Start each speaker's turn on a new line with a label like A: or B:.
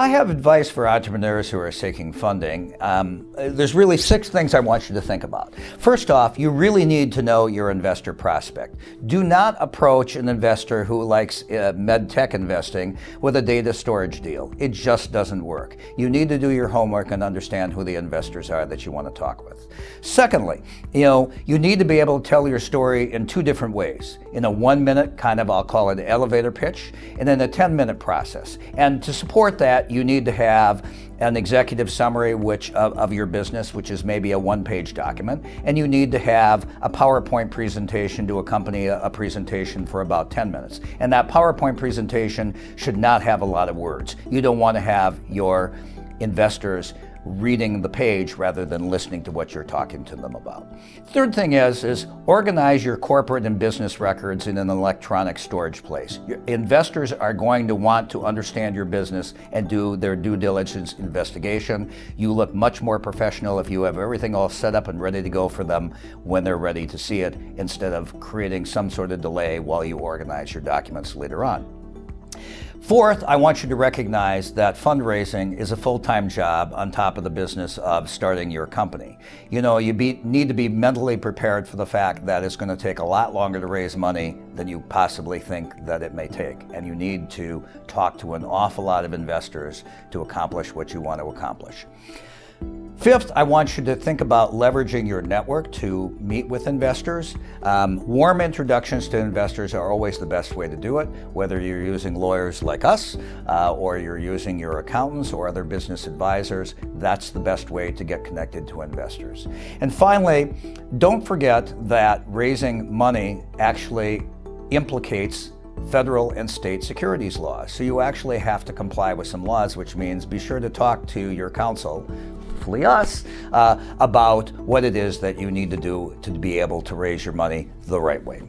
A: I have advice for entrepreneurs who are seeking funding. There's really 6 things I want you to think about. First off, you really need to know your investor prospect. Do not approach an investor who likes med tech investing with a data storage deal. It just doesn't work. You need to do your homework and understand who the investors are that you want to talk with. Secondly, you need to be able to tell your story in 2 different ways. In a 1-minute kind of, I'll call it an elevator pitch, and then a 10-minute process. And to support that, you need to have an executive summary of your business, which is maybe a 1-page document, and you need to have a PowerPoint presentation to accompany a presentation for about 10 minutes. And that PowerPoint presentation should not have a lot of words. You don't want to have your investors reading the page rather than listening to what you're talking to them about. Third thing is organize your corporate and business records in an electronic storage place. Your investors are going to want to understand your business and do their due diligence investigation. You look much more professional if you have everything all set up and ready to go for them when they're ready to see it, instead of creating some sort of delay while you organize your documents later on. Fourth, I want you to recognize that fundraising is a full-time job on top of the business of starting your company. You need to be mentally prepared for the fact that it's going to take a lot longer to raise money than you possibly think that it may take. And you need to talk to an awful lot of investors to accomplish what you want to accomplish. Fifth, I want you to think about leveraging your network to meet with investors. Warm introductions to investors are always the best way to do it, whether you're using lawyers like us, or you're using your accountants or other business advisors. That's the best way to get connected to investors. And finally, don't forget that raising money actually implicates federal and state securities laws. So you actually have to comply with some laws, which means be sure to talk to your counsel, hopefully us, about what it is that you need to do to be able to raise your money the right way.